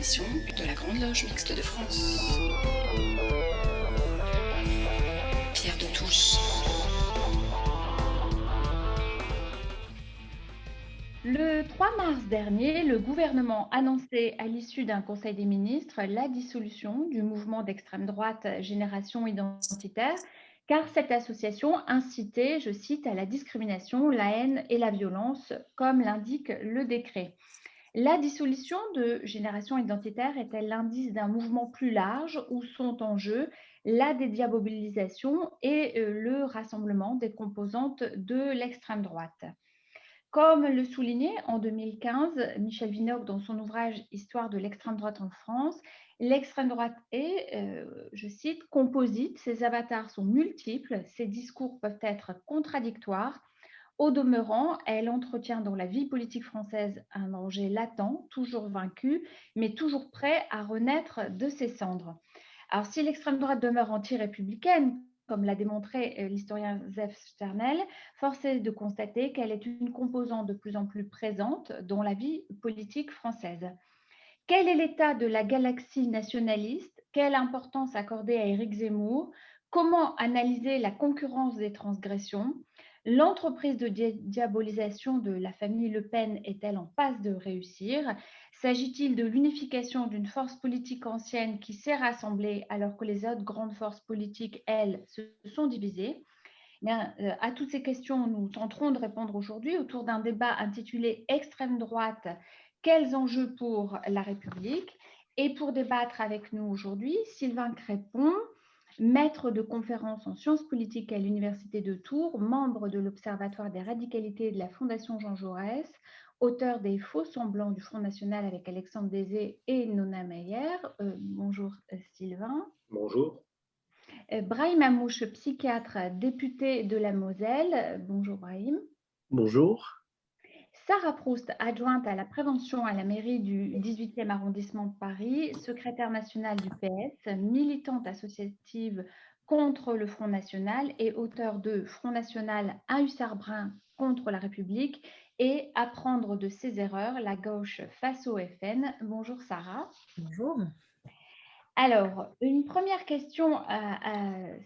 émission de la Grande Loge Mixte de France. Pierre de Touche. Le 3 mars dernier, le gouvernement annonçait à l'issue d'un conseil des ministres la dissolution du mouvement d'extrême droite Génération Identitaire, car cette association incitait, je cite, à la discrimination, la haine et la violence, comme l'indique le décret. La dissolution de Génération Identitaire est-elle l'indice d'un mouvement plus large où sont en jeu la dédiabolisation et le rassemblement des composantes de l'extrême droite? Comme le soulignait en 2015 Michel Vinocq dans son ouvrage Histoire de l'extrême droite en France, l'extrême droite est, je cite, composite, ses avatars sont multiples, ses discours peuvent être contradictoires. Au demeurant, elle entretient dans la vie politique française un danger latent, toujours vaincu, mais toujours prêt à renaître de ses cendres. Alors, si l'extrême droite demeure anti-républicaine, comme l'a démontré l'historien Zef Sternel, force est de constater qu'elle est une composante de plus en plus présente dans la vie politique française. Quel est l'état de la galaxie nationaliste? Quelle importance accorder à Éric Zemmour? Comment analyser la concurrence des transgressions? L'entreprise de diabolisation de la famille Le Pen est-elle en passe de réussir? S'agit-il de l'unification d'une force politique ancienne qui s'est rassemblée alors que les autres grandes forces politiques, elles, se sont divisées? Bien, à toutes ces questions, nous tenterons de répondre aujourd'hui autour d'un débat intitulé Extrême droite, quels enjeux pour la République? Et pour débattre avec nous aujourd'hui, Sylvain Crépon, maître de conférences en sciences politiques à l'Université de Tours, membre de l'Observatoire des radicalités de la Fondation Jean Jaurès, auteur des Faux semblants du Front National avec Alexandre Deshaies et Nona Meyer. Bonjour Sylvain. Bonjour. Brahim Amouche, psychiatre, député de la Moselle. Bonjour Brahim. Bonjour. Sarah Proust, adjointe à la prévention à la mairie du 18e arrondissement de Paris, secrétaire nationale du PS, militante associative contre le Front National et auteure de Front National, un hussard brun contre la République et Apprendre de ses erreurs, la gauche face au FN. Bonjour Sarah. Bonjour. Alors, une première question à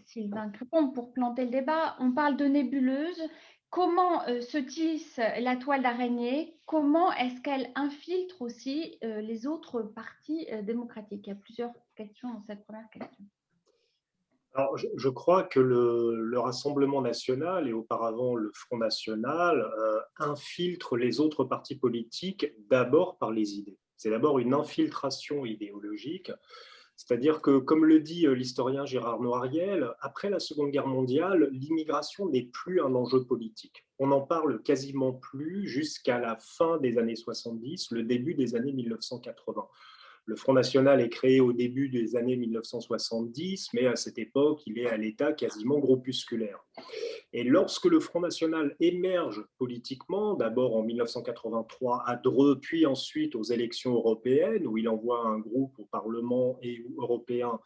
Sylvain Crépon pour planter le débat. On parle de nébuleuse. Comment se tisse la toile d'araignée? Comment est-ce qu'elle infiltre aussi les autres partis démocratiques? Il y a plusieurs questions dans cette première question. Alors, je crois que le Rassemblement national et auparavant le Front national infiltrent les autres partis politiques d'abord par les idées. C'est d'abord une infiltration idéologique. C'est-à-dire que, comme le dit l'historien Gérard Noiriel, après la Seconde Guerre mondiale, l'immigration n'est plus un enjeu politique. On n'en parle quasiment plus jusqu'à la fin des années 70, le début des années 1980. Le Front national est créé au début des années 1970, mais à cette époque, il est à l'état quasiment groupusculaire. Et lorsque le Front national émerge politiquement, d'abord en 1983 à Dreux, puis ensuite aux élections européennes, où il envoie un groupe au Parlement européen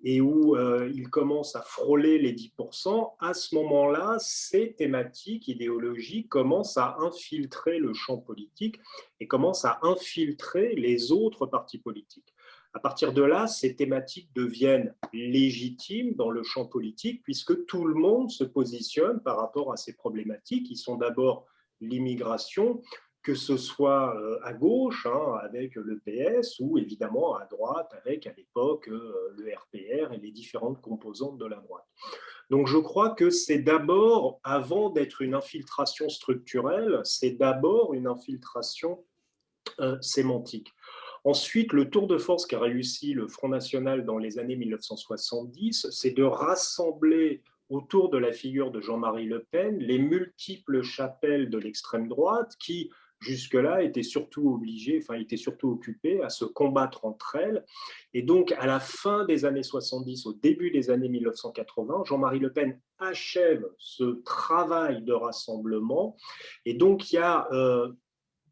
et où il commence à frôler les 10%, à ce moment-là, ces thématiques idéologiques commencent à infiltrer le champ politique et commencent à infiltrer les autres partis politiques. À partir de là, ces thématiques deviennent légitimes dans le champ politique puisque tout le monde se positionne par rapport à ces problématiques qui sont d'abord l'immigration, que ce soit à gauche avec le PS ou évidemment à droite avec à l'époque le RPR et les différentes composantes de la droite. Donc je crois que c'est d'abord, avant d'être une infiltration structurelle, c'est d'abord une infiltration sémantique. Ensuite, le tour de force qu'a réussi le Front national dans les années 1970, c'est de rassembler autour de la figure de Jean-Marie Le Pen les multiples chapelles de l'extrême droite qui, jusque-là, étaient surtout occupées à se combattre entre elles. Et donc, à la fin des années 70, au début des années 1980, Jean-Marie Le Pen achève ce travail de rassemblement. Et donc, il y a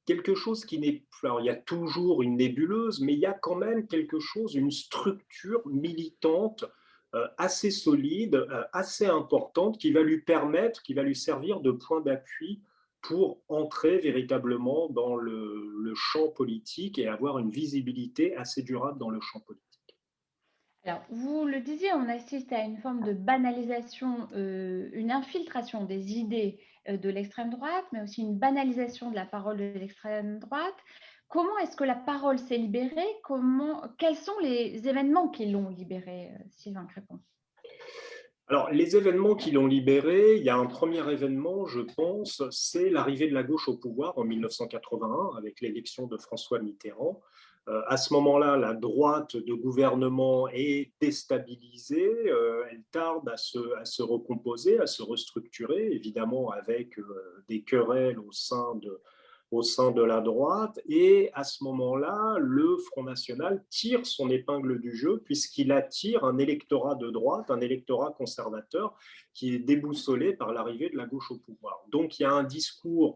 quelque chose qui n'est plus. Alors, il y a toujours une nébuleuse, mais il y a quand même quelque chose, une structure militante assez solide, assez importante, qui va lui permettre, qui va lui servir de point d'appui pour entrer véritablement dans le champ politique et avoir une visibilité assez durable dans le champ politique. Alors, vous le disiez, on assiste à une forme de banalisation, une infiltration des idées de l'extrême droite, mais aussi une banalisation de la parole de l'extrême droite. Comment est-ce que la parole s'est libérée? Quels sont les événements qui l'ont libérée, Sylvain Crépon? Alors, les événements qui l'ont libéré, il y a un premier événement, je pense, c'est l'arrivée de la gauche au pouvoir en 1981 avec l'élection de François Mitterrand. À ce moment-là, la droite de gouvernement est déstabilisée, elle tarde à se recomposer, à se restructurer, évidemment avec des querelles au sein de la droite. Et à ce moment-là, le Front National tire son épingle du jeu puisqu'il attire un électorat de droite, un électorat conservateur qui est déboussolé par l'arrivée de la gauche au pouvoir. Donc il y a un discours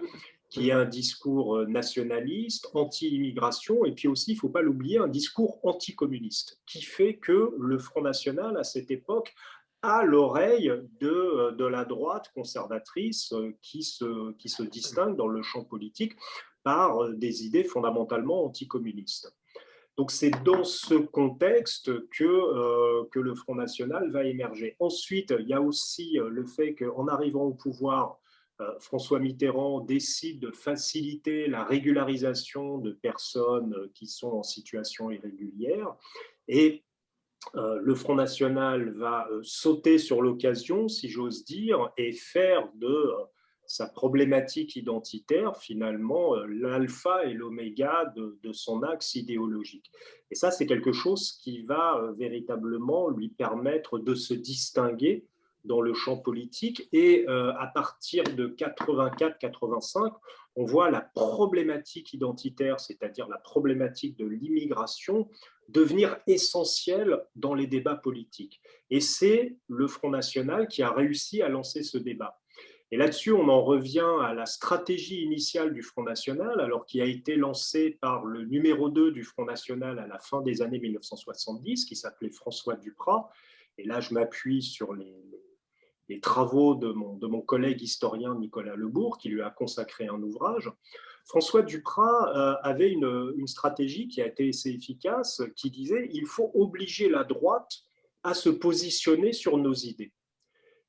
qui est un discours nationaliste, anti-immigration, et puis aussi, il ne faut pas l'oublier, un discours anticommuniste, qui fait que le Front National, à cette époque, à l'oreille de la droite conservatrice qui se distingue dans le champ politique par des idées fondamentalement anticommunistes. Donc c'est dans ce contexte que le Front National va émerger. Ensuite, il y a aussi le fait qu'en arrivant au pouvoir, François Mitterrand décide de faciliter la régularisation de personnes qui sont en situation irrégulière. Et le Front National va sauter sur l'occasion, si j'ose dire, et faire de sa problématique identitaire, finalement, l'alpha et l'oméga de son axe idéologique. Et ça, c'est quelque chose qui va véritablement lui permettre de se distinguer dans le champ politique. Et à partir de 84-85, on voit la problématique identitaire, c'est-à-dire la problématique de l'immigration, devenir essentielle dans les débats politiques. Et c'est le Front National qui a réussi à lancer ce débat. Et là-dessus, on en revient à la stratégie initiale du Front National, alors qui a été lancée par le numéro 2 du Front National à la fin des années 1970, qui s'appelait François Duprat. Et là, je m'appuie sur les travaux de mon collègue historien Nicolas Lebourg, qui lui a consacré un ouvrage. François Duprat avait une stratégie qui a été assez efficace, qui disait il faut obliger la droite à se positionner sur nos idées.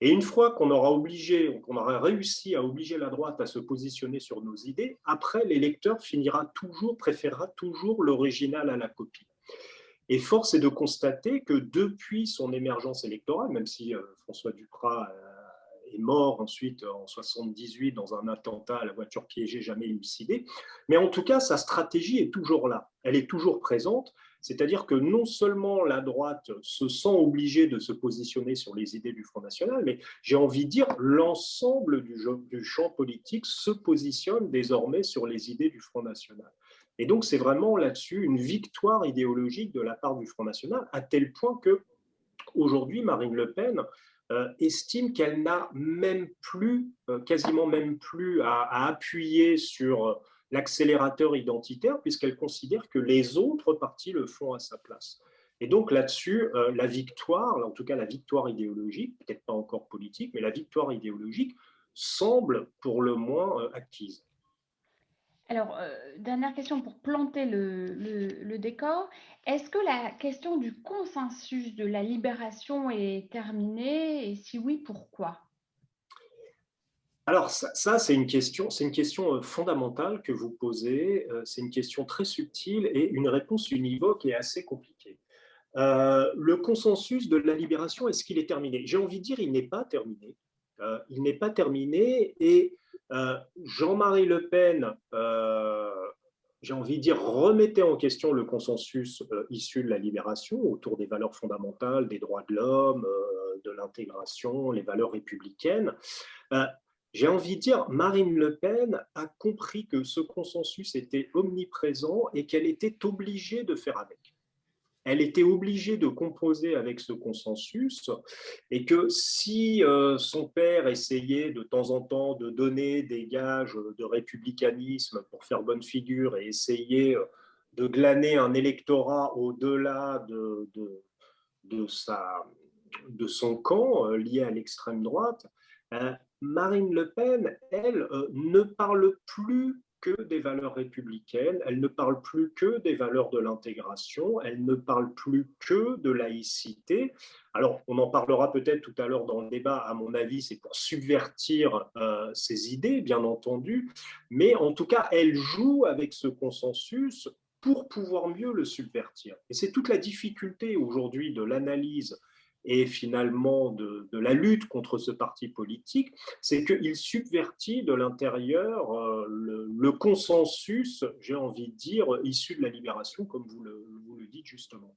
Et une fois qu'on aura réussi à obliger la droite à se positionner sur nos idées, après, l'électeur préférera toujours l'original à la copie. Et force est de constater que depuis son émergence électorale, même si François Duprat est mort ensuite en 78 dans un attentat à la voiture piégée jamais élucidé, mais en tout cas, sa stratégie est toujours là, elle est toujours présente, c'est-à-dire que non seulement la droite se sent obligée de se positionner sur les idées du Front National, mais j'ai envie de dire l'ensemble du champ politique se positionne désormais sur les idées du Front National. Et donc, c'est vraiment là-dessus une victoire idéologique de la part du Front National, à tel point que aujourd'hui, Marine Le Pen estime qu'elle n'a même plus, quasiment même plus à appuyer sur l'accélérateur identitaire, puisqu'elle considère que les autres partis le font à sa place. Et donc là-dessus, la victoire, en tout cas la victoire idéologique, peut-être pas encore politique, mais la victoire idéologique semble pour le moins acquise. Alors, dernière question pour planter le décor. Est-ce que la question du consensus de la libération est terminée? Et si oui, pourquoi? Alors ça c'est une question fondamentale que vous posez. C'est une question très subtile et une réponse univoque est assez compliquée. Le consensus de la libération, est-ce qu'il est terminé? J'ai envie de dire, il n'est pas terminé. Il n'est pas terminé et Jean-Marie Le Pen, j'ai envie de dire, remettait en question le consensus issu de la libération autour des valeurs fondamentales, des droits de l'homme, de l'intégration, les valeurs républicaines. J'ai envie de dire, Marine Le Pen a compris que ce consensus était omniprésent et qu'elle était obligée de faire avec. Elle était obligée de composer avec ce consensus et que si son père essayait de temps en temps de donner des gages de républicanisme pour faire bonne figure et essayer de glaner un électorat au-delà de son camp lié à l'extrême droite, Marine Le Pen, elle, ne parle plus que des valeurs républicaines, elle ne parle plus que des valeurs de l'intégration, elle ne parle plus que de laïcité. Alors, on en parlera peut-être tout à l'heure dans le débat, à mon avis, c'est pour subvertir ces idées, bien entendu, mais en tout cas, elle joue avec ce consensus pour pouvoir mieux le subvertir. Et c'est toute la difficulté aujourd'hui de l'analyse et finalement de la lutte contre ce parti politique, c'est qu'il subvertit de l'intérieur le consensus, j'ai envie de dire, issu de la libération, comme vous le dites justement.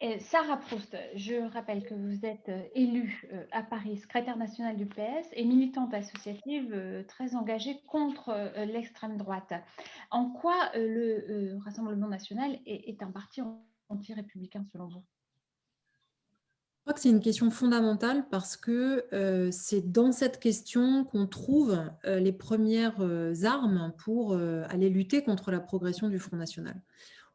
Et Sarah Proust, je rappelle que vous êtes élue à Paris, secrétaire nationale du PS et militante associative très engagée contre l'extrême droite. En quoi le Rassemblement national est un parti anti-républicain selon vous? Je crois que c'est une question fondamentale parce que c'est dans cette question qu'on trouve les premières armes pour aller lutter contre la progression du Front National.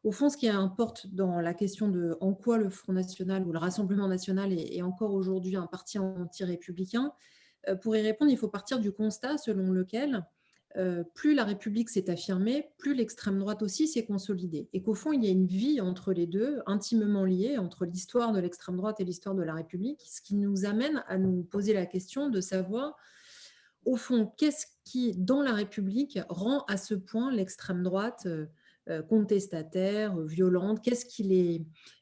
Au fond, ce qui importe dans la question de en quoi le Front National ou le Rassemblement national est encore aujourd'hui un parti anti-républicain, pour y répondre, il faut partir du constat selon lequel plus la République s'est affirmée, plus l'extrême droite aussi s'est consolidée. Et qu'au fond, il y a une vie entre les deux, intimement liée, entre l'histoire de l'extrême droite et l'histoire de la République, ce qui nous amène à nous poser la question de savoir, au fond, qu'est-ce qui, dans la République, rend à ce point l'extrême droite contestataire, violente, qu'est-ce qui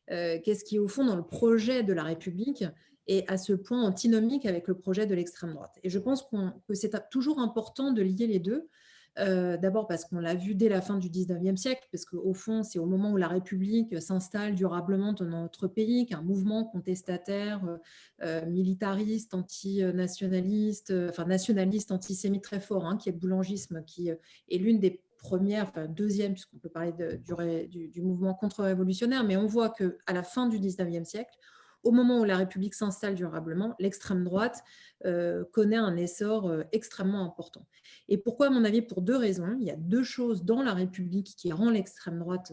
est, au fond, dans le projet de la République et à ce point antinomique avec le projet de l'extrême droite. Et je pense que c'est toujours important de lier les deux. D'abord parce qu'on l'a vu dès la fin du 19e siècle, parce qu'au fond, c'est au moment où la République s'installe durablement dans notre pays qu'un mouvement contestataire, militariste, antinationaliste, enfin nationaliste, antisémite très fort, hein, qui est le boulangisme, qui est l'une des premières, enfin deuxième, puisqu'on peut parler du mouvement contre-révolutionnaire, mais on voit qu'à la fin du 19e siècle, au moment où la République s'installe durablement, l'extrême droite connaît un essor extrêmement important. Et pourquoi, à mon avis? Pour deux raisons. Il y a deux choses dans la République qui rend l'extrême droite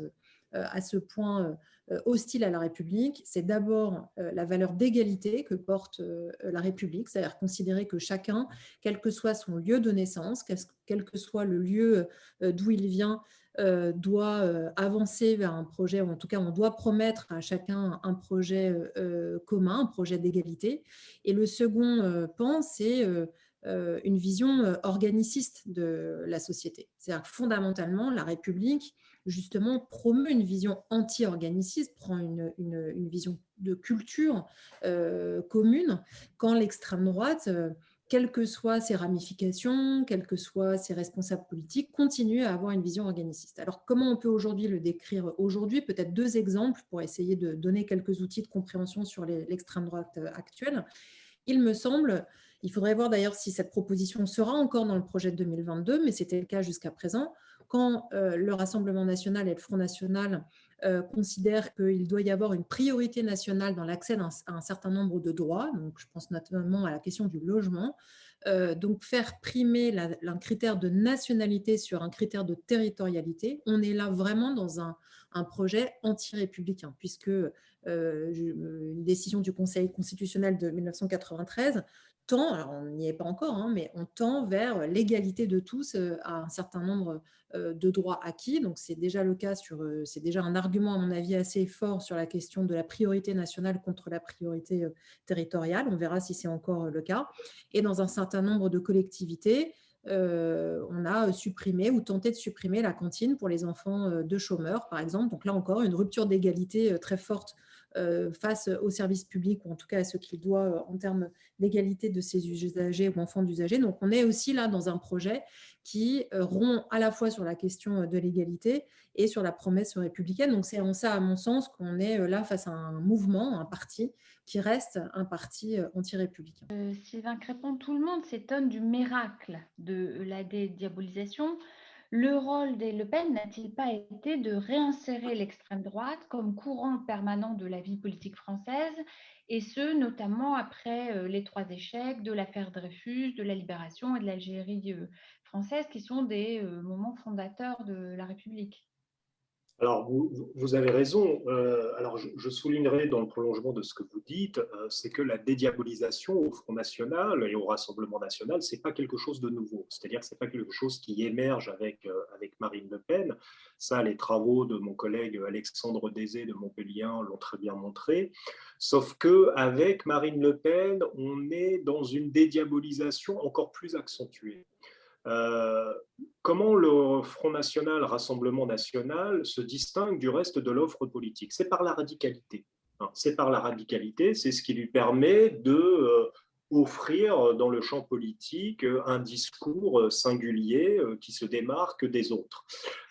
à ce point hostile à la République. C'est d'abord la valeur d'égalité que porte la République, c'est-à-dire considérer que chacun, quel que soit son lieu de naissance, quel que soit le lieu d'où il vient, doit avancer vers un projet, ou en tout cas on doit promettre à chacun un projet commun, un projet d'égalité. Et le second pan, c'est une vision organiciste de la société. C'est-à-dire que fondamentalement, la République, justement, promeut une vision anti-organiciste, prend une vision de culture commune, quand l'extrême droite, quelles que soient ses ramifications, quels que soient ses responsables politiques, continue à avoir une vision organiciste. Alors, comment on peut aujourd'hui le décrire aujourd'hui? Peut-être deux exemples pour essayer de donner quelques outils de compréhension sur l'extrême droite actuelle. Il me semble, il faudrait voir d'ailleurs si cette proposition sera encore dans le projet de 2022, mais c'était le cas jusqu'à présent, quand le Rassemblement national et le Front national considèrent qu'il doit y avoir une priorité nationale dans l'accès à un certain nombre de droits, donc je pense notamment à la question du logement, donc faire primer un critère de nationalité sur un critère de territorialité, on est là vraiment dans un projet anti-républicain, puisque une décision du Conseil constitutionnel de 1993 tend, alors on n'y est pas encore, hein, mais on tend vers l'égalité de tous à un certain nombre de droits acquis. Donc c'est déjà le cas c'est déjà un argument à mon avis assez fort sur la question de la priorité nationale contre la priorité territoriale. On verra si c'est encore le cas. Et dans un certain nombre de collectivités, on a supprimé ou tenté de supprimer la cantine pour les enfants de chômeurs, par exemple. Donc là encore, une rupture d'égalité très forte face aux services publics, ou en tout cas à ce qu'il doit en termes d'égalité de ses usagers ou enfants d'usagers. Donc on est aussi là dans un projet qui rompt à la fois sur la question de l'égalité et sur la promesse républicaine. Donc c'est en ça, à mon sens, qu'on est là face à un mouvement, un parti qui reste un parti anti-républicain. Sylvain Crépon, tout le monde s'étonne du miracle de la dédiabolisation. Le rôle des Le Pen n'a-t-il pas été de réinsérer l'extrême droite comme courant permanent de la vie politique française, et ce, notamment après les trois échecs de l'affaire Dreyfus, de la Libération et de l'Algérie française, qui sont des moments fondateurs de la République? Alors, vous avez raison. Alors, je soulignerai dans le prolongement de ce que vous dites, c'est que la dédiabolisation au Front National et au Rassemblement National, c'est pas quelque chose de nouveau. C'est-à-dire que c'est pas quelque chose qui émerge avec Marine Le Pen. Ça, les travaux de mon collègue Alexandre Désé de Montpellier l'ont très bien montré. Sauf que avec Marine Le Pen, on est dans une dédiabolisation encore plus accentuée. Euh, Comment le Front National, Rassemblement National se distingue du reste de l'offre politique? C'est par la radicalité. C'est par la radicalité, c'est ce qui lui permet de offrir dans le champ politique un discours singulier qui se démarque des autres.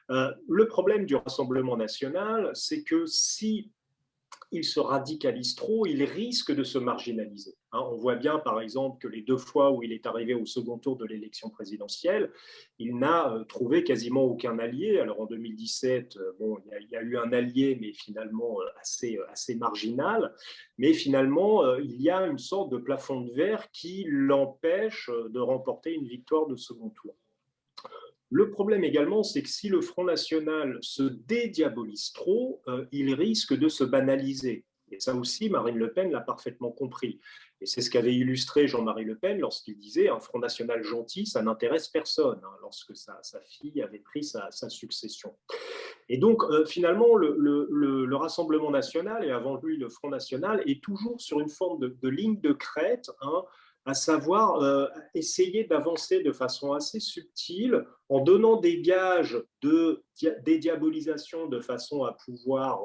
Le problème du Rassemblement National, c'est que si il se radicalise trop, il risque de se marginaliser. On voit bien, par exemple, que les 2 fois où il est arrivé au second tour de l'élection présidentielle, il n'a trouvé quasiment aucun allié. Alors en 2017, bon, il y a eu un allié, mais finalement assez marginal. Mais finalement, il y a une sorte de plafond de verre qui l'empêche de remporter une victoire de second tour. Le problème également, c'est que si le Front National se dédiabolise trop, il risque de se banaliser. Et ça aussi, Marine Le Pen l'a parfaitement compris. Et c'est ce qu'avait illustré Jean-Marie Le Pen lorsqu'il disait un Front National gentil, ça n'intéresse personne, lorsque sa fille avait pris sa succession. Et donc, finalement, le Rassemblement national, et avant lui le Front National, est toujours sur une forme de ligne de crête, à savoir essayer d'avancer de façon assez subtile en donnant des gages de dédiabolisation de façon à pouvoir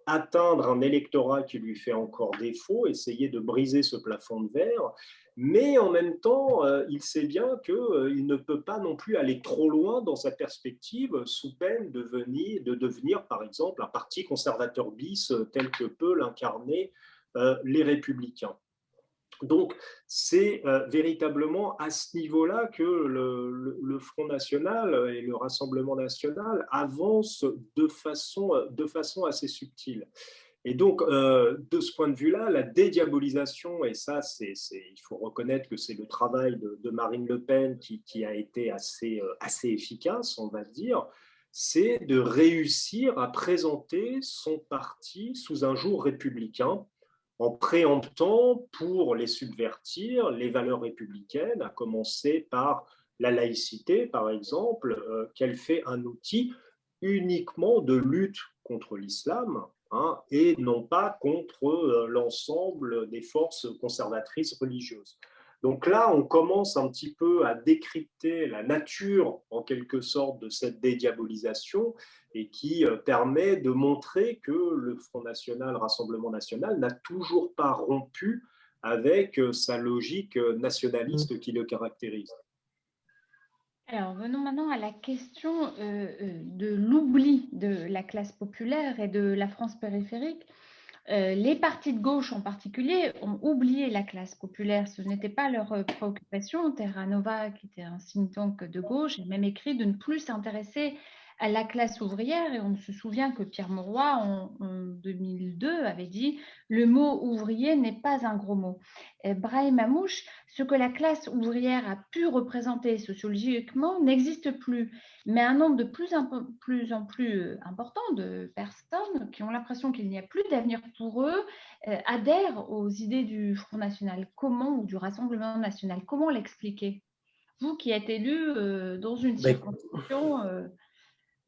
atteindre un électorat qui lui fait encore défaut, essayer de briser ce plafond de verre, mais en même temps, il sait bien qu'il ne peut pas non plus aller trop loin dans sa perspective sous peine de devenir, par exemple, un parti conservateur bis tel que peut l'incarner les Républicains. Donc, c'est véritablement à ce niveau-là que le Front National et le Rassemblement National avancent de façon assez subtile. Et donc, de ce point de vue-là, la dédiabolisation, et ça, il faut reconnaître que c'est le travail de Marine Le Pen qui a été assez efficace, on va dire, c'est de réussir à présenter son parti sous un jour républicain, en préemptant pour les subvertir les valeurs républicaines, à commencer par la laïcité, par exemple, qu'elle fait un outil uniquement de lutte contre l'islam, et non pas contre l'ensemble des forces conservatrices religieuses. Donc là, on commence un petit peu à décrypter la nature, en quelque sorte, de cette dédiabolisation et qui permet de montrer que le Front National, Rassemblement National, n'a toujours pas rompu avec sa logique nationaliste qui le caractérise. Alors, venons maintenant à la question de l'oubli de la classe populaire et de la France périphérique. Les partis de gauche en particulier ont oublié la classe populaire. Ce n'était pas leur préoccupation. Terra Nova, qui était un think tank de gauche, a même écrit de ne plus s'intéresser à la classe ouvrière. Et on se souvient que Pierre Mauroy, en 2002, avait dit « Le mot ouvrier n'est pas un gros mot ». Brahim Amouche, ce que la classe ouvrière a pu représenter sociologiquement n'existe plus, mais un nombre de plus en plus important de personnes qui ont l'impression qu'il n'y a plus d'avenir pour eux adhèrent aux idées du Front National. Comment, ou du Rassemblement National, comment l'expliquer? Vous qui êtes élu dans une circonscription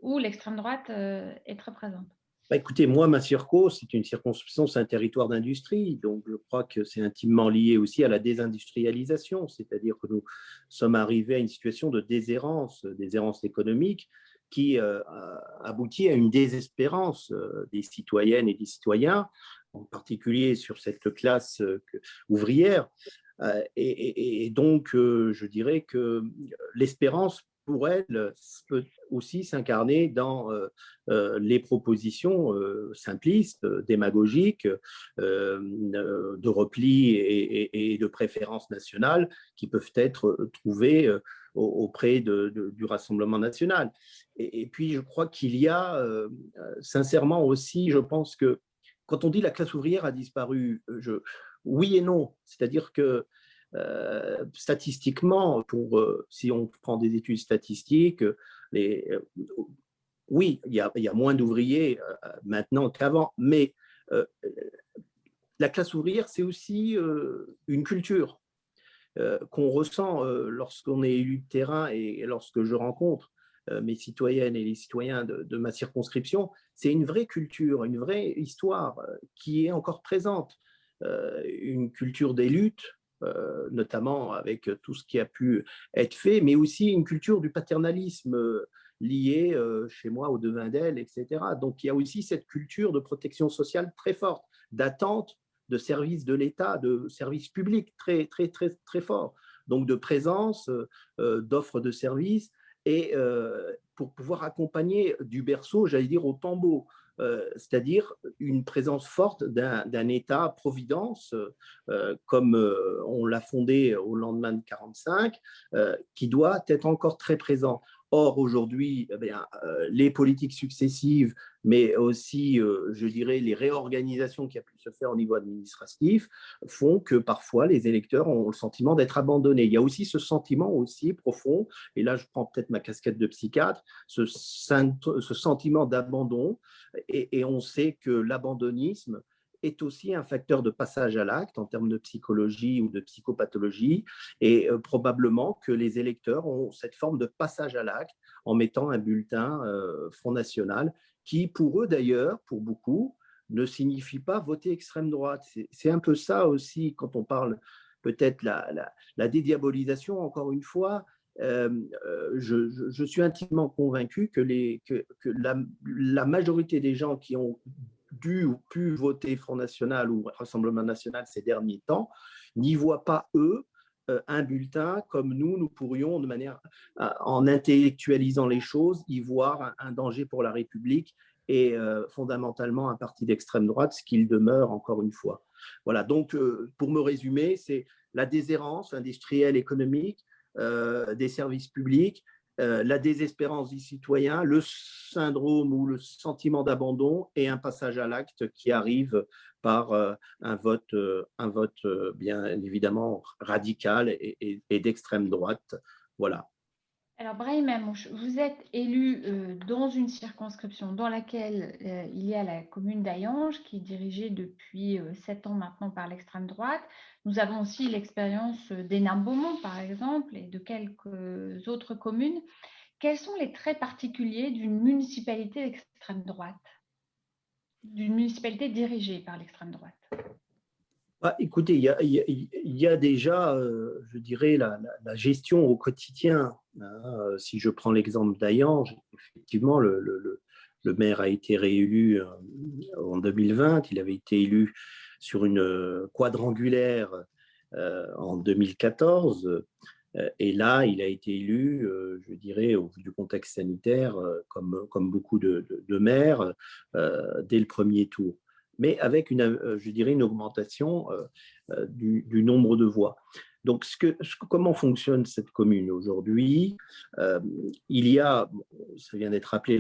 où l'extrême droite est très présente. Écoutez, moi, ma circo, c'est une circonscription, c'est un territoire d'industrie, donc je crois que c'est intimement lié aussi à la désindustrialisation, c'est-à-dire que nous sommes arrivés à une situation de déshérence économique qui aboutit à une désespérance des citoyennes et des citoyens, en particulier sur cette classe ouvrière. Et donc, je dirais que l'espérance pour elle peut aussi s'incarner dans les propositions simplistes, démagogiques, de repli et de préférence nationale qui peuvent être trouvées auprès du Rassemblement national. Et puis, je crois qu'il y a sincèrement aussi, je pense que quand on dit la classe ouvrière a disparu, oui et non, c'est-à-dire que statistiquement, si on prend des études statistiques, oui, il y a moins d'ouvriers maintenant qu'avant, mais la classe ouvrière, c'est aussi une culture qu'on ressent lorsqu'on est élu de terrain et lorsque je rencontre mes citoyennes et les citoyens de ma circonscription. C'est une vraie culture, une vraie histoire qui est encore présente. Une culture des luttes, notamment avec tout ce qui a pu être fait, mais aussi une culture du paternalisme liée chez moi au devin d'elle, etc. Donc il y a aussi cette culture de protection sociale très forte, d'attente de services de l'État, de services publics très, très, très, très forts, donc de présence, d'offres de services, et pour pouvoir accompagner du berceau, j'allais dire, au tombeau, c'est-à-dire une présence forte d'un État-providence, comme on l'a fondé au lendemain de 1945, qui doit être encore très présent. Or, aujourd'hui, les politiques successives, mais aussi, je dirais, les réorganisations qui ont pu se faire au niveau administratif, font que parfois les électeurs ont le sentiment d'être abandonnés. Il y a aussi ce sentiment aussi profond, et là je prends peut-être ma casquette de psychiatre, ce sentiment d'abandon, et on sait que l'abandonnisme est aussi un facteur de passage à l'acte en termes de psychologie ou de psychopathologie, et probablement que les électeurs ont cette forme de passage à l'acte en mettant un bulletin Front National, qui pour eux d'ailleurs, pour beaucoup, ne signifie pas voter extrême droite. C'est un peu ça aussi quand on parle peut-être la dédiabolisation, encore une fois. Je suis intimement convaincu que la majorité des gens qui ont dû ou pu voter Front National ou Rassemblement National ces derniers temps n'y voient pas, eux, un bulletin comme nous pourrions, de manière, en intellectualisant les choses, y voir un danger pour la République et fondamentalement un parti d'extrême droite, ce qu'il demeure encore une fois. Voilà, donc pour me résumer, c'est la déshérence industrielle, économique, des services publics, la désespérance des citoyens, le syndrome ou le sentiment d'abandon et un passage à l'acte qui arrive par un vote bien évidemment radical et d'extrême droite. Voilà. Alors, Brahim Amouche, vous êtes élu dans une circonscription dans laquelle il y a la commune d'Hayange, qui est dirigée depuis 7 ans maintenant par l'extrême droite. Nous avons aussi l'expérience d'Hénin-Beaumont, par exemple, et de quelques autres communes. Quels sont les traits particuliers d'une municipalité d'extrême droite, d'une municipalité dirigée par l'extrême droite? Écoutez, il y a déjà, je dirais, la gestion au quotidien. Hein. Si je prends l'exemple d'Hayange, effectivement, le maire a été réélu en 2020. Il avait été élu sur une quadrangulaire en 2014. Et là, il a été élu, je dirais, au vu du contexte sanitaire, comme beaucoup de maires, dès le premier tour, mais avec je dirais, une augmentation du nombre de voix. Donc, comment fonctionne cette commune aujourd'hui? Il y a, ça vient d'être rappelé,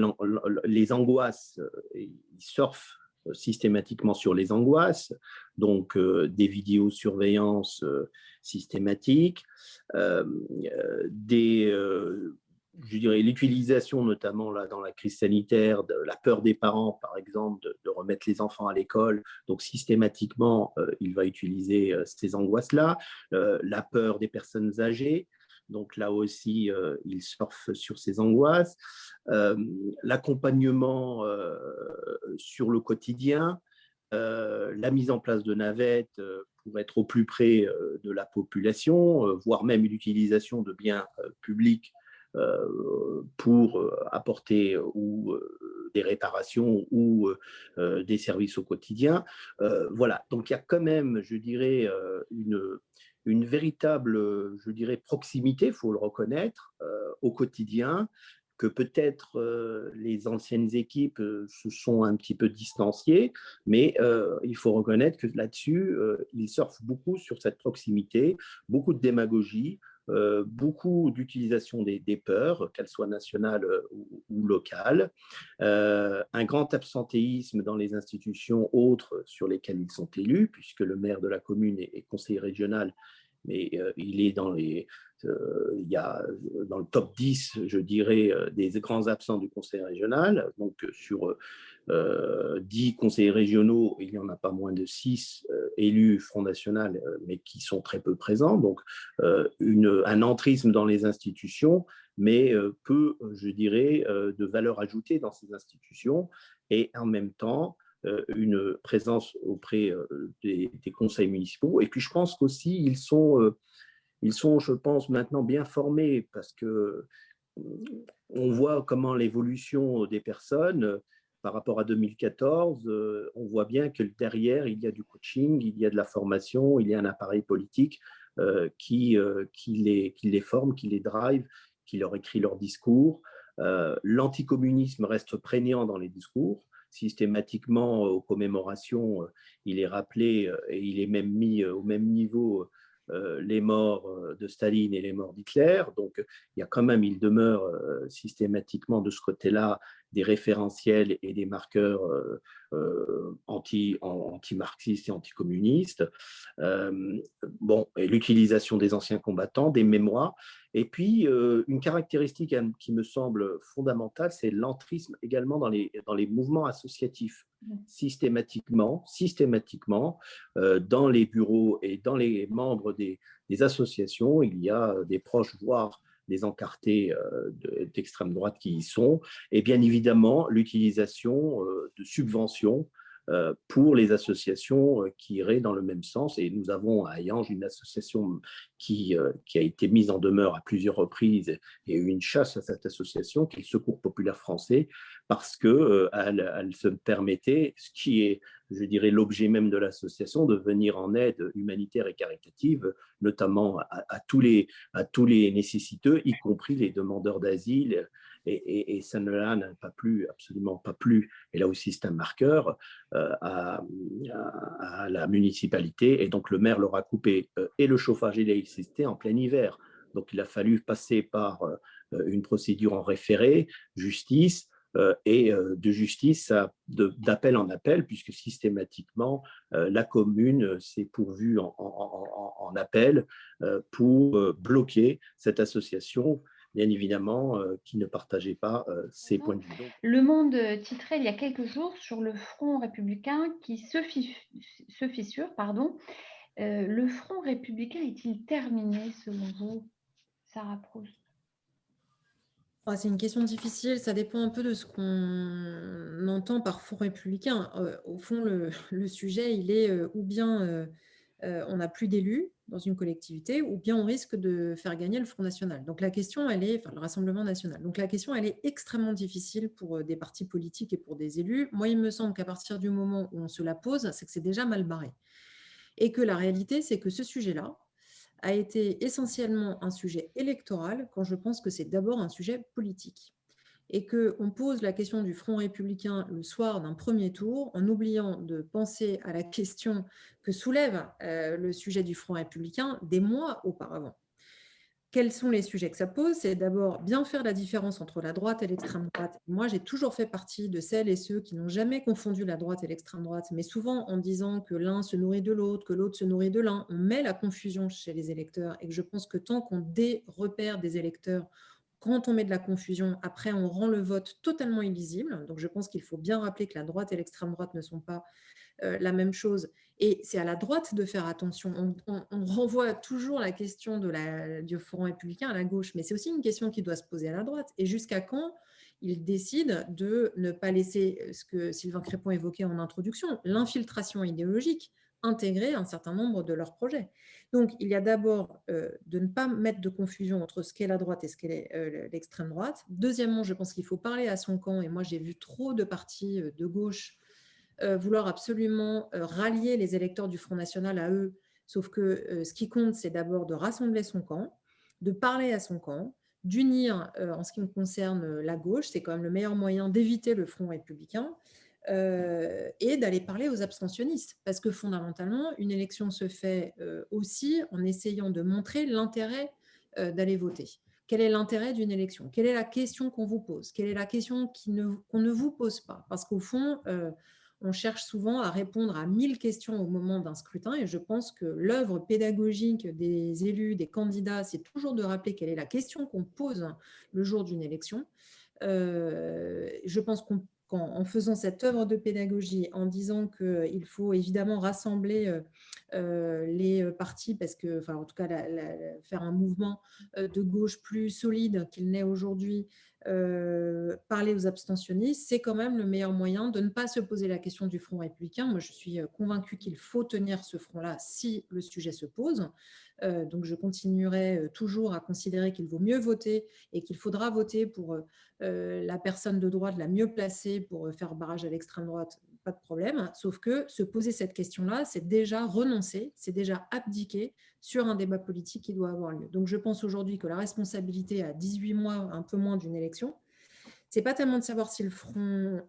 les angoisses, ils surfent systématiquement sur les angoisses, donc des vidéosurveillances systématiques, je dirais, l'utilisation, notamment là, dans la crise sanitaire, de la peur des parents, par exemple, de remettre les enfants à l'école. Donc, systématiquement, il va utiliser ces angoisses-là. La peur des personnes âgées. Donc, là aussi, il surfe sur ces angoisses. L'accompagnement sur le quotidien. La mise en place de navettes pour être au plus près de la population, voire même l'utilisation de biens publics pour apporter ou des réparations ou des services au quotidien. Voilà, donc il y a quand même, je dirais, une véritable, je dirais, proximité, il faut le reconnaître, au quotidien, que peut-être les anciennes équipes se sont un petit peu distanciées, mais il faut reconnaître que là-dessus, ils surfent beaucoup sur cette proximité, beaucoup de démagogie, beaucoup d'utilisation des peurs, qu'elles soient nationales ou locales, un grand absentéisme dans les institutions autres sur lesquelles ils sont élus, puisque le maire de la commune est conseiller régional mais il est il y a dans le top 10, je dirais, des grands absents du Conseil régional. Donc, sur 10 conseillers régionaux, il n'y en a pas moins de 6 élus Front National, mais qui sont très peu présents. Donc, un entrisme dans les institutions, mais peu, je dirais, de valeur ajoutée dans ces institutions. Et en même temps, une présence auprès des conseils municipaux. Et puis, je pense qu'aussi, ils sont, je pense, maintenant bien formés parce que on voit comment l'évolution des personnes par rapport à 2014, on voit bien que derrière, il y a du coaching, il y a de la formation, il y a un appareil politique qui les forme, qui les drive, qui leur écrit leur discours. L'anticommunisme reste prégnant dans les discours. Systématiquement, aux commémorations, il est rappelé et il est même mis au même niveau les morts de Staline et les morts d'Hitler. Donc, il demeure systématiquement de ce côté-là des référentiels et des marqueurs anti-marxistes et anticommunistes. Et l'utilisation des anciens combattants, des mémoires. Et puis, une caractéristique qui me semble fondamentale, c'est l'entrisme également dans les mouvements associatifs. Systématiquement, dans les bureaux et dans les membres des associations, il y a des proches, voire des encartés d'extrême droite qui y sont, et bien évidemment l'utilisation de subventions pour les associations qui iraient dans le même sens. Et nous avons à Hayange une association qui a été mise en demeure à plusieurs reprises et eu une chasse à cette association, qui est le Secours populaire français, parce qu'elle se permettait, ce qui est, je dirais, l'objet même de l'association, de venir en aide humanitaire et caritative, notamment à tous les nécessiteux, y compris les demandeurs d'asile. Et ça n'a absolument pas plu, et là aussi c'est un marqueur, à la municipalité, et donc le maire leur a coupé et le chauffage et l'électricité en plein hiver. Donc il a fallu passer par une procédure en référé, justice, et de justice d'appel en appel, puisque systématiquement la commune s'est pourvue en appel pour bloquer cette association, bien évidemment, qui ne partageait pas ces points de vue. Donc, Le Monde titrait il y a quelques jours sur le Front républicain qui se fissure. Le Front républicain est-il terminé selon vous, Sarah Proust? C'est une question difficile, ça dépend un peu de ce qu'on entend par Front républicain. Au fond, le sujet, il est ou bien on n'a plus d'élus dans une collectivité, ou bien on risque de faire gagner le Front National. Donc la question, le Rassemblement national. Donc la question, elle est extrêmement difficile pour des partis politiques et pour des élus. Moi, il me semble qu'à partir du moment où on se la pose, c'est que c'est déjà mal barré. Et que la réalité, c'est que ce sujet-là a été essentiellement un sujet électoral, quand je pense que c'est d'abord un sujet politique. Et qu'on pose la question du Front républicain le soir d'un premier tour, en oubliant de penser à la question que soulève le sujet du Front républicain des mois auparavant. Quels sont les sujets que ça pose? C'est d'abord bien faire la différence entre la droite et l'extrême droite. Moi, j'ai toujours fait partie de celles et ceux qui n'ont jamais confondu la droite et l'extrême droite, mais souvent en disant que l'un se nourrit de l'autre, que l'autre se nourrit de l'un. On met la confusion chez les électeurs, et que je pense que tant qu'on repère des électeurs, quand on met de la confusion, après, on rend le vote totalement illisible. Donc, je pense qu'il faut bien rappeler que la droite et l'extrême droite ne sont pas la même chose. Et c'est à la droite de faire attention. On renvoie toujours la question du Front républicain à la gauche, mais c'est aussi une question qui doit se poser à la droite. Et jusqu'à quand ils décident de ne pas laisser ce que Sylvain Crépon évoquait en introduction, l'infiltration idéologique, intégrer un certain nombre de leurs projets. Donc, il y a d'abord de ne pas mettre de confusion entre ce qu'est la droite et ce qu'est l'extrême droite. Deuxièmement, je pense qu'il faut parler à son camp, et moi j'ai vu trop de partis de gauche vouloir absolument rallier les électeurs du Front National à eux, sauf que ce qui compte, c'est d'abord de rassembler son camp, de parler à son camp, d'unir, en ce qui me concerne, la gauche, c'est quand même le meilleur moyen d'éviter le Front républicain, et d'aller parler aux abstentionnistes. Parce que fondamentalement, une élection se fait aussi en essayant de montrer l'intérêt d'aller voter. Quel est l'intérêt d'une élection? Quelle est la question qu'on vous pose? Quelle est la question qu'on ne vous pose pas? Parce qu'au fond, on cherche souvent à répondre à 1000 questions au moment d'un scrutin et je pense que l'œuvre pédagogique des élus, des candidats, c'est toujours de rappeler quelle est la question qu'on pose le jour d'une élection. Je pense qu'en faisant cette œuvre de pédagogie, en disant qu'il faut évidemment rassembler les partis, parce que, enfin, en tout cas, faire un mouvement de gauche plus solide qu'il n'est aujourd'hui, parler aux abstentionnistes, c'est quand même le meilleur moyen de ne pas se poser la question du Front républicain. Moi, je suis convaincue qu'il faut tenir ce front-là si le sujet se pose. Donc, je continuerai toujours à considérer qu'il vaut mieux voter et qu'il faudra voter pour la personne de droite la mieux placée pour faire barrage à l'extrême droite, pas de problème. Sauf que se poser cette question-là, c'est déjà renoncer, c'est déjà abdiquer sur un débat politique qui doit avoir lieu. Donc, je pense aujourd'hui que la responsabilité à 18 mois, un peu moins d'une élection, c'est pas tellement de savoir si le front,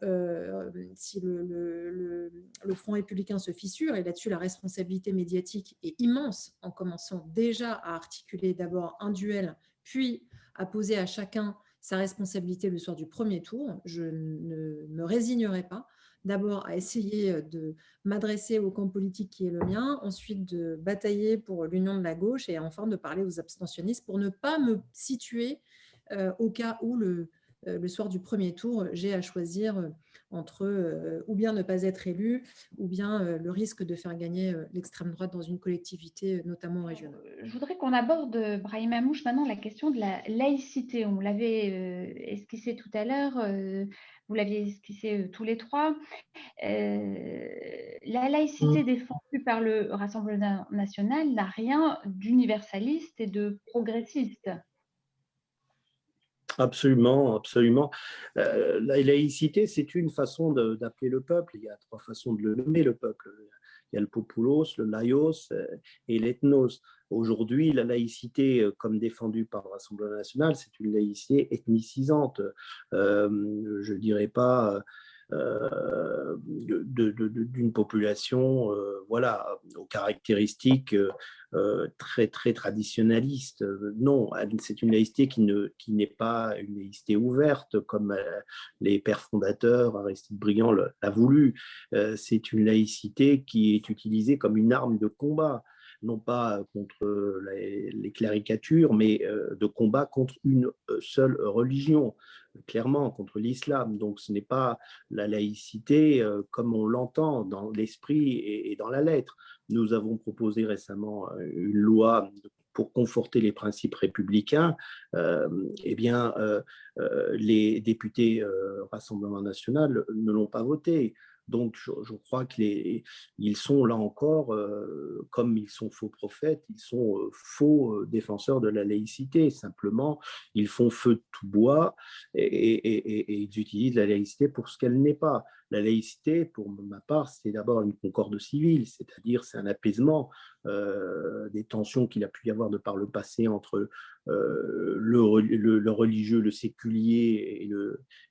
si le front républicain se fissure, et là-dessus, la responsabilité médiatique est immense, en commençant déjà à articuler d'abord un duel, puis à poser à chacun sa responsabilité le soir du premier tour. Je ne me résignerai pas d'abord à essayer de m'adresser au camp politique qui est le mien, ensuite de batailler pour l'union de la gauche et enfin de parler aux abstentionnistes pour ne pas me situer au cas où le soir du premier tour, j'ai à choisir entre ou bien ne pas être élu, ou bien le risque de faire gagner l'extrême droite dans une collectivité, notamment régionale. Je voudrais qu'on aborde, Brahim Amouche, maintenant la question de la laïcité. On l'avait esquissé tout à l'heure, vous l'aviez esquissé tous les trois. La laïcité défendue par le Rassemblement national n'a rien d'universaliste et de progressiste. Absolument, absolument. La laïcité, c'est une façon d'appeler le peuple. Il y a trois façons de le nommer, le peuple. Il y a le populos, le laïos et l'ethnos. Aujourd'hui, la laïcité, comme défendue par le Rassemblement national, c'est une laïcité ethnicisante. Je ne dirais pas d'une population voilà, aux caractéristiques très, très traditionnalistes. Non, c'est une laïcité qui n'est pas une laïcité ouverte comme les pères fondateurs, Aristide Briand l'a voulu. C'est une laïcité qui est utilisée comme une arme de combat, non pas contre les cléricatures, mais de combat contre une seule religion, clairement contre l'islam. Donc ce n'est pas la laïcité comme on l'entend dans l'esprit et dans la lettre. Nous avons proposé récemment une loi pour conforter les principes républicains. Les députés Rassemblement national ne l'ont pas voté. Donc, je crois qu'ils sont là encore, comme ils sont faux prophètes, ils sont faux défenseurs de la laïcité. Simplement, ils font feu de tout bois et ils utilisent la laïcité pour ce qu'elle n'est pas. La laïcité, pour ma part, c'est d'abord une concorde civile, c'est-à-dire c'est un apaisement des tensions qu'il a pu y avoir de par le passé entre le religieux, le séculier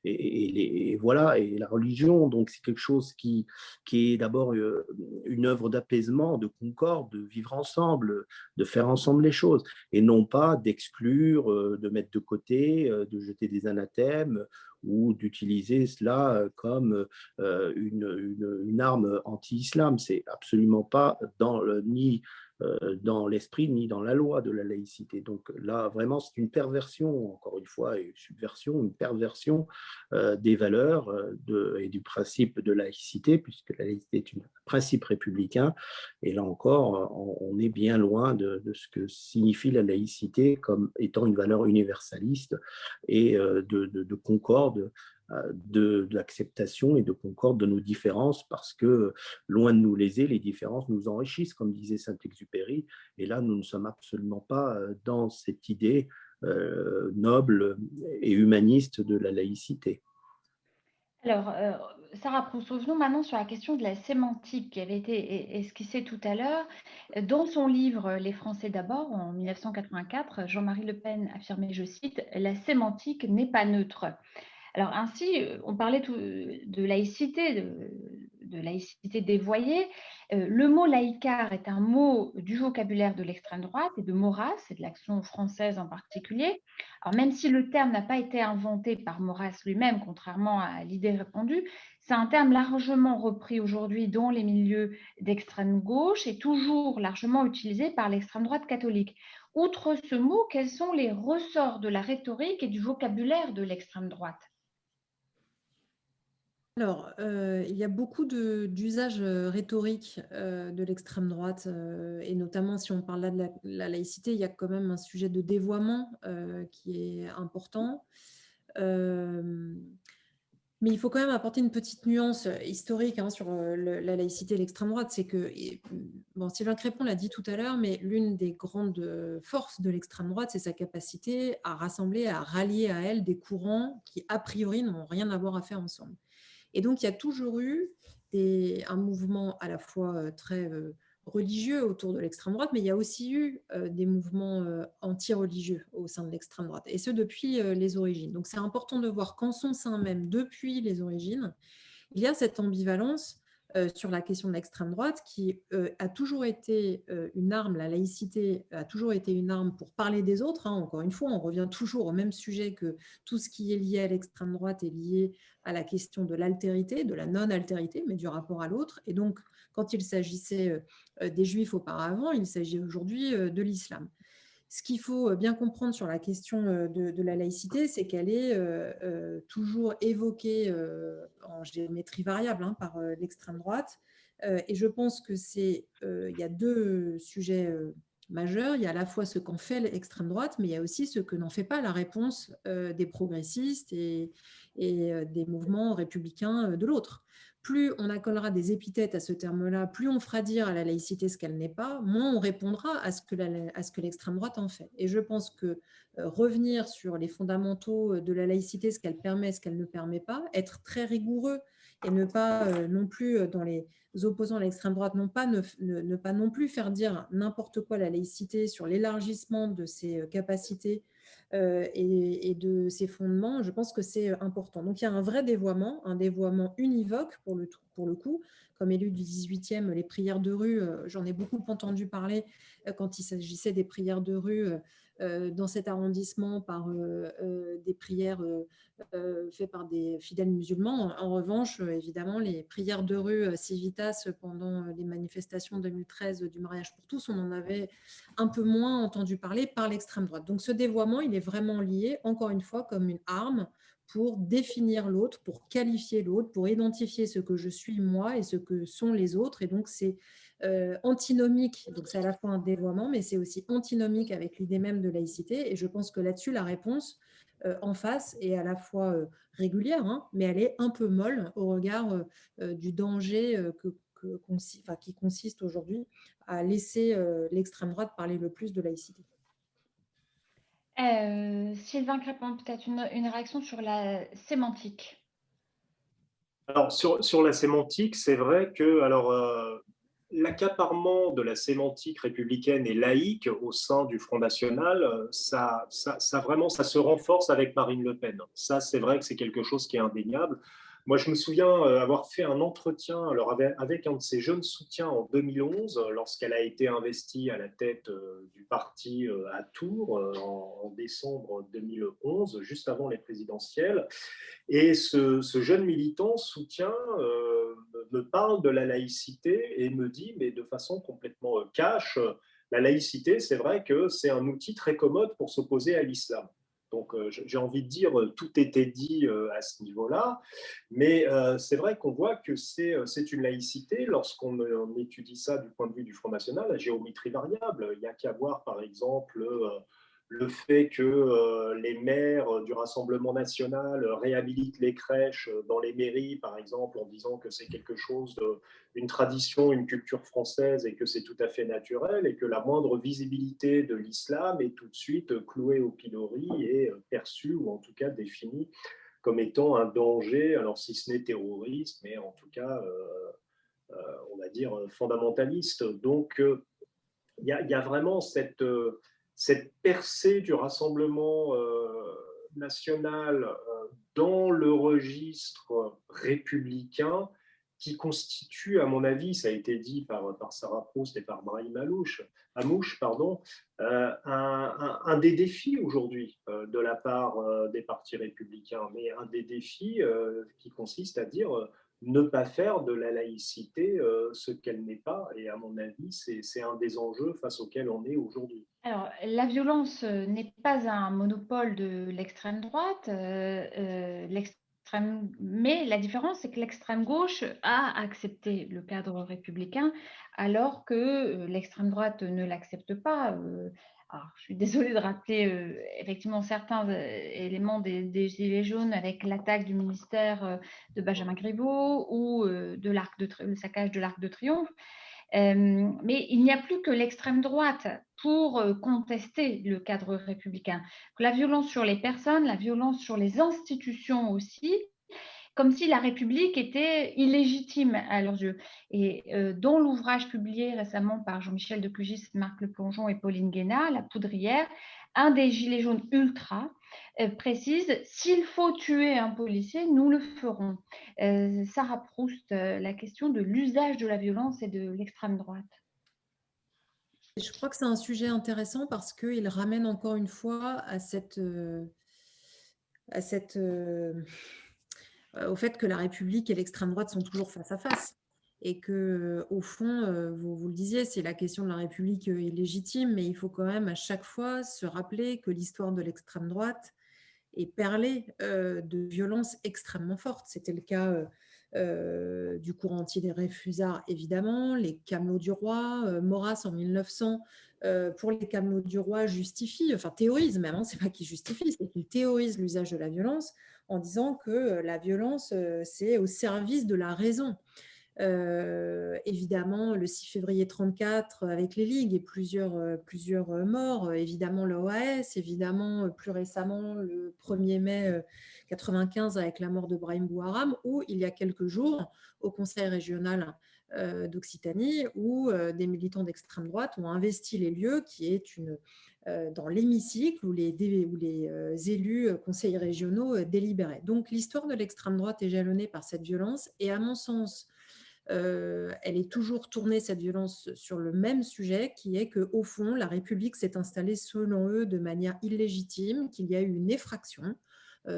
et la religion. Donc c'est quelque chose qui est d'abord une œuvre d'apaisement, de concorde, de vivre ensemble, de faire ensemble les choses, et non pas d'exclure, de mettre de côté, de jeter des anathèmes ou d'utiliser cela comme une arme anti-islam. C'est absolument pas ni dans l'esprit ni dans la loi de la laïcité. Donc là, vraiment, c'est une perversion, encore une fois, une subversion, une perversion des valeurs et du principe de laïcité, puisque la laïcité est un principe républicain. Et là encore, on est bien loin de ce que signifie la laïcité comme étant une valeur universaliste et de concorde, d'acceptation et de concorde de nos différences, parce que loin de nous léser, les différences nous enrichissent, comme disait Saint-Exupéry. Et là, nous ne sommes absolument pas dans cette idée noble et humaniste de la laïcité. Alors, Sarah Proust, revenons maintenant sur la question de la sémantique qui avait été esquissée tout à l'heure. Dans son livre « Les Français d'abord », en 1984, Jean-Marie Le Pen affirmait, je cite, « La sémantique n'est pas neutre ». Alors ainsi, on parlait de laïcité, de laïcité dévoyée. Le mot laïcard est un mot du vocabulaire de l'extrême droite et de Maurras, et de l'Action française en particulier. Alors, même si le terme n'a pas été inventé par Maurras lui-même, contrairement à l'idée répandue, c'est un terme largement repris aujourd'hui dans les milieux d'extrême gauche et toujours largement utilisé par l'extrême droite catholique. Outre ce mot, quels sont les ressorts de la rhétorique et du vocabulaire de l'extrême droite? Alors, il y a beaucoup d'usages rhétoriques de l'extrême droite, et notamment si on parle là de la laïcité, il y a quand même un sujet de dévoiement qui est important. Mais il faut quand même apporter une petite nuance historique sur la laïcité et l'extrême droite. C'est que, bon, Sylvain Crépon l'a dit tout à l'heure, mais l'une des grandes forces de l'extrême droite, c'est sa capacité à rassembler, à rallier à elle des courants qui, a priori, n'ont rien à voir à faire ensemble. Et donc, il y a toujours eu un mouvement à la fois très religieux autour de l'extrême droite, mais il y a aussi eu des mouvements anti-religieux au sein de l'extrême droite, et ce depuis les origines. Donc, c'est important de voir qu'en son sein même, depuis les origines, il y a cette ambivalence sur la question de l'extrême droite qui a toujours été une arme, la laïcité a toujours été une arme pour parler des autres. Encore une fois, on revient toujours au même sujet que tout ce qui est lié à l'extrême droite est lié à la question de l'altérité, de la non-altérité, mais du rapport à l'autre. Et donc, quand il s'agissait des Juifs auparavant, il s'agit aujourd'hui de l'islam. Ce qu'il faut bien comprendre sur la question de la laïcité, c'est qu'elle est toujours évoquée en géométrie variable par l'extrême droite. Et je pense que il y a deux sujets majeurs. Il y a à la fois ce qu'en fait l'extrême droite, mais il y a aussi ce que n'en fait pas la réponse des progressistes et des mouvements républicains de l'autre. Plus on accolera des épithètes à ce terme-là, plus on fera dire à la laïcité ce qu'elle n'est pas, moins on répondra à ce que l'extrême droite en fait. Et je pense que revenir sur les fondamentaux de la laïcité, ce qu'elle permet, ce qu'elle ne permet pas, être très rigoureux et ne pas non plus, dans les opposants à l'extrême droite, ne pas non plus faire dire n'importe quoi à la laïcité sur l'élargissement de ses capacités et de ses fondements, je pense que c'est important. Donc, il y a un vrai dévoiement, un dévoiement univoque pour le coup. Comme élu du 18e, les prières de rue, j'en ai beaucoup entendu parler quand il s'agissait des prières de rue dans cet arrondissement par des prières faites par des fidèles musulmans. En revanche, évidemment, les prières de rue Civitas pendant les manifestations 2013 du mariage pour tous, on en avait un peu moins entendu parler par l'extrême droite. Donc ce dévoiement, il est vraiment lié, encore une fois, comme une arme pour définir l'autre, pour qualifier l'autre, pour identifier ce que je suis moi et ce que sont les autres. Et donc c'est antinomique, donc c'est à la fois un dévoiement, mais c'est aussi antinomique avec l'idée même de laïcité. Et je pense que là-dessus, la réponse en face est à la fois régulière, mais elle est un peu molle au regard du danger qui consiste aujourd'hui à laisser l'extrême droite parler le plus de laïcité. Sylvain Crépin, peut-être une réaction sur la sémantique. Alors, sur la sémantique, c'est vrai que l'accaparement de la sémantique républicaine et laïque au sein du Front National, ça se renforce avec Marine Le Pen. Ça, c'est vrai que c'est quelque chose qui est indéniable. Moi, je me souviens avoir fait un entretien avec un de ses jeunes soutiens en 2011, lorsqu'elle a été investie à la tête du parti à Tours en décembre 2011, juste avant les présidentielles. Et ce jeune militant soutien me parle de la laïcité et me dit, mais de façon complètement cash, la laïcité, c'est vrai que c'est un outil très commode pour s'opposer à l'islam. Donc, j'ai envie de dire, tout était dit à ce niveau-là. Mais c'est vrai qu'on voit que c'est une laïcité, lorsqu'on étudie ça du point de vue du Front National, à géométrie variable. Il n'y a qu'à voir, par exemple, le fait que les maires du Rassemblement national réhabilitent les crèches dans les mairies, par exemple, en disant que c'est quelque chose une tradition, une culture française et que c'est tout à fait naturel et que la moindre visibilité de l'islam est tout de suite clouée au pilori et perçue ou en tout cas définie comme étant un danger, alors si ce n'est terroriste, mais en tout cas, on va dire fondamentaliste. Donc, il y a vraiment cette percée du Rassemblement national dans le registre républicain qui constitue, à mon avis, ça a été dit par Sarah Proust et par Brahim Amouche, pardon, un des défis aujourd'hui de la part des partis républicains, mais un des défis qui consiste à dire ne pas faire de la laïcité ce qu'elle n'est pas. Et à mon avis, c'est un des enjeux face auxquels on est aujourd'hui. Alors, la violence n'est pas un monopole de l'extrême droite. Mais la différence, c'est que l'extrême gauche a accepté le cadre républicain, alors que l'extrême droite ne l'accepte pas. Alors, je suis désolée de rappeler effectivement certains éléments des Gilets jaunes avec l'attaque du ministère de Benjamin Griveaux ou le saccage de l'Arc de Triomphe. Mais il n'y a plus que l'extrême droite pour contester le cadre républicain. La violence sur les personnes, la violence sur les institutions aussi, comme si la République était illégitime à leurs yeux. Et dans l'ouvrage publié récemment par Jean-Michel Decugis, Marc Le Plongeon et Pauline Guénat, La Poudrière, un des gilets jaunes ultra précise « S'il faut tuer un policier, nous le ferons ». Sarah Proust, la question de l'usage de la violence et de l'extrême droite. Je crois que c'est un sujet intéressant parce qu'il ramène encore une fois au fait que la République et l'extrême droite sont toujours face à face. Et que, au fond, vous le disiez, c'est la question de la République est légitime, mais il faut quand même à chaque fois se rappeler que l'histoire de l'extrême droite est perlée de violences extrêmement fortes. C'était le cas du courant entier des Réfusards, évidemment, les Camelots du Roi, Maurras en 1900, pour les Camelots du Roi, justifie, enfin théorise même, hein, c'est pas qu'il justifie, c'est qu'il théorise l'usage de la violence en disant que la violence, c'est au service de la raison. Évidemment, le 6 février 1934 avec les ligues et plusieurs morts, évidemment l'OAS, évidemment plus récemment le 1er mai 1995 avec la mort de Brahim Bouharam, ou il y a quelques jours au Conseil régional d'Occitanie où des militants d'extrême droite ont investi les lieux qui est dans l'hémicycle où les élus conseils régionaux délibéraient. Donc l'histoire de l'extrême droite est jalonnée par cette violence et à mon sens, elle est toujours tournée, cette violence, sur le même sujet, qui est qu'au fond, la République s'est installée, selon eux, de manière illégitime, qu'il y a eu une effraction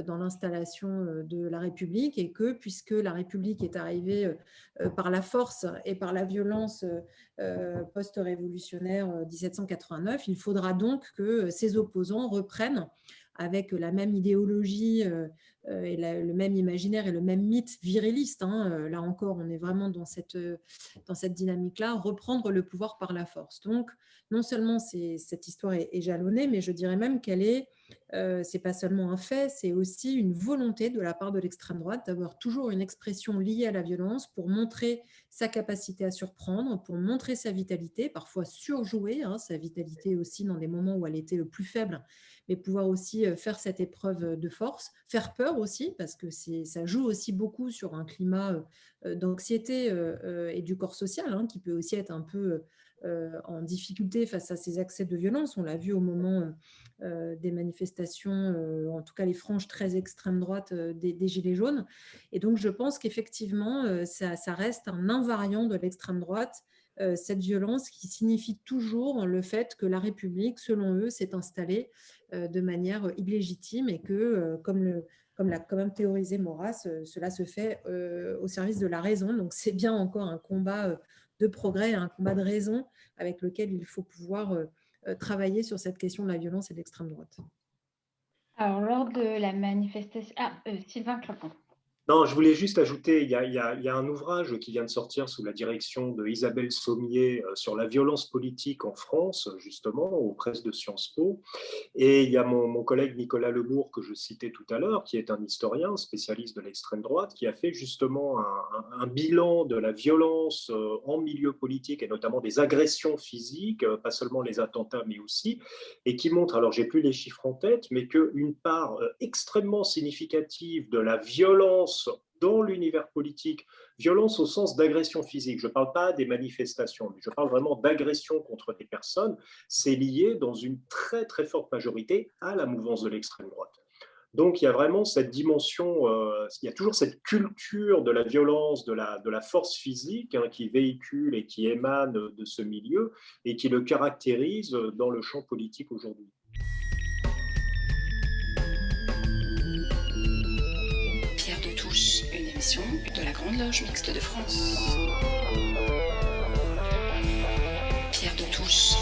dans l'installation de la République et que, puisque la République est arrivée par la force et par la violence post-révolutionnaire 1789, il faudra donc que ses opposants reprennent avec la même idéologie et le même imaginaire et le même mythe viriliste. Hein. Là encore, on est vraiment dans cette dynamique-là, reprendre le pouvoir par la force. Donc, non seulement cette histoire est jalonnée, mais je dirais même qu'elle est, c'est pas seulement un fait, c'est aussi une volonté de la part de l'extrême droite d'avoir toujours une expression liée à la violence pour montrer sa capacité à surprendre, pour montrer sa vitalité, parfois surjouer sa vitalité aussi dans des moments où elle était le plus faible, mais pouvoir aussi faire cette épreuve de force, faire peur aussi, parce que ça joue aussi beaucoup sur un climat d'anxiété et du corps social, qui peut aussi être un peu en difficulté face à ces accès de violence. On l'a vu au moment des manifestations, en tout cas les franges très extrême droite des Gilets jaunes. Et donc je pense qu'effectivement, ça reste un invariant de l'extrême droite, cette violence qui signifie toujours le fait que la République, selon eux, s'est installée de manière illégitime et que, comme l'a quand même théorisé Maurras, cela se fait au service de la raison. Donc c'est bien encore un combat de progrès, un combat de raison avec lequel il faut pouvoir travailler sur cette question de la violence et de l'extrême droite. Alors, lors de la manifestation... Sylvain Clapon. Non, je voulais juste ajouter, il y a un ouvrage qui vient de sortir sous la direction de Isabelle Sommier sur la violence politique en France, justement, aux presses de Sciences Po. Et il y a mon collègue Nicolas Lebourg, que je citais tout à l'heure, qui est un historien spécialiste de l'extrême droite, qui a fait justement un bilan de la violence en milieu politique et notamment des agressions physiques, pas seulement les attentats, mais aussi, et qui montre, alors j'ai plus les chiffres en tête, mais qu'une part extrêmement significative de la violence dans l'univers politique, violence au sens d'agression physique, je ne parle pas des manifestations, mais je parle vraiment d'agression contre des personnes, c'est lié dans une très très forte majorité à la mouvance de l'extrême droite. Donc, il y a vraiment cette dimension, il y a toujours cette culture de la violence, de la force physique qui véhicule et qui émane de ce milieu et qui le caractérise dans le champ politique aujourd'hui. Pierre de Touche, une émission de la Grande Loge Mixte de France. Pierre de Touche.